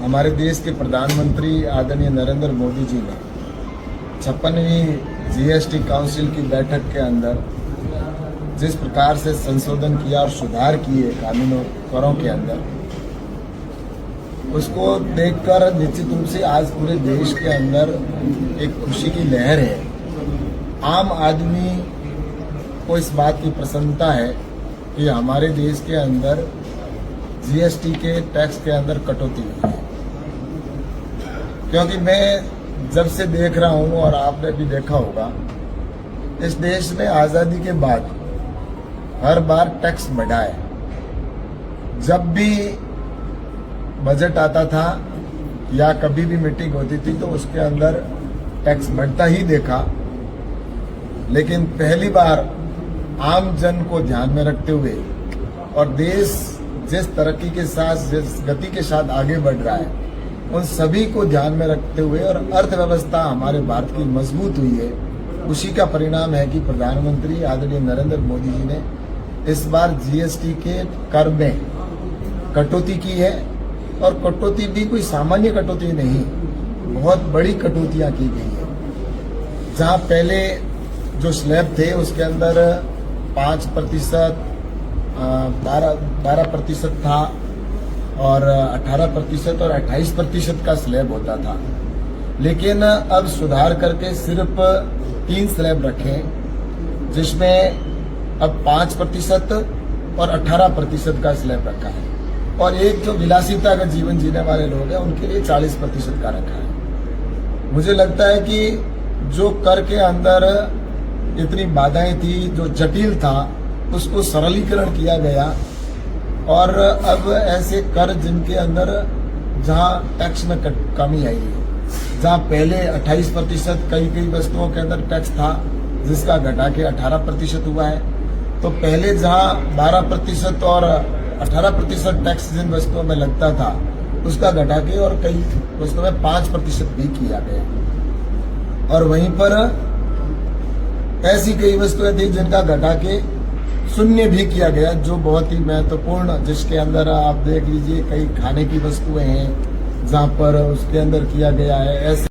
हमारे देश के प्रधानमंत्री आदरणीय नरेंद्र मोदी जी ने 56वीं जीएसटी काउंसिल की बैठक के अंदर जिस प्रकार से संशोधन किया और सुधार किए कानूनों करों के अंदर, उसको देखकर निश्चित रूप से आज पूरे देश के अंदर एक खुशी की लहर है। आम आदमी को इस बात की प्रसन्नता है कि हमारे देश के अंदर जीएसटी के टैक्स के अंदर कटौती हुई है। क्योंकि मैं जब से देख रहा हूं और आपने भी देखा होगा, इस देश में आजादी के बाद हर बार टैक्स बढ़ा है। जब भी बजट आता था या कभी भी मीटिंग होती थी तो उसके अंदर टैक्स बढ़ता ही देखा, लेकिन पहली बार आम जन को ध्यान में रखते हुए और देश जिस तरक्की के साथ, जिस गति के साथ आगे बढ़ रहा है, उन सभी को ध्यान में रखते हुए और अर्थव्यवस्था हमारे भारत की मजबूत हुई है। उसी का परिणाम है कि प्रधानमंत्री आदरणीय नरेंद्र मोदी जी ने इस बार जीएसटी के कर में कटौती की है, और कटौती भी कोई सामान्य कटौती नहीं, बहुत बड़ी कटौतियां की गई है। जहां पहले जो स्लैब थे उसके अंदर 5%, 12% था और 18% और 28% का स्लैब होता था, लेकिन अब सुधार करके सिर्फ 3 स्लैब रखे, जिसमें अब 5% और 18% का स्लैब रखा है, और एक जो विलासिता का जीवन जीने वाले लोग हैं उनके लिए 40% का रखा है। मुझे लगता है कि जो कर के अंदर इतनी बाधाएं थी, जो जटिल था, उसको सरलीकरण किया गया, और अब ऐसे कर जिनके अंदर जहां टैक्स में कमी आई है, जहां पहले 28% कई वस्तुओं के अंदर टैक्स था जिसका घटा के 18% हुआ है, तो पहले जहां 12% और 18% टैक्स जिन वस्तुओं में लगता था उसका घटा के और कई वस्तुओं में 5% भी किया गया, और वहीं पर ऐसी कई वस्तुएं थी जिनका घटा के 0 भी किया गया, जो बहुत ही महत्वपूर्ण, जिसके अंदर आप देख लीजिए कई खाने की वस्तुएं हैं जहां पर उसके अंदर किया गया है। ऐसे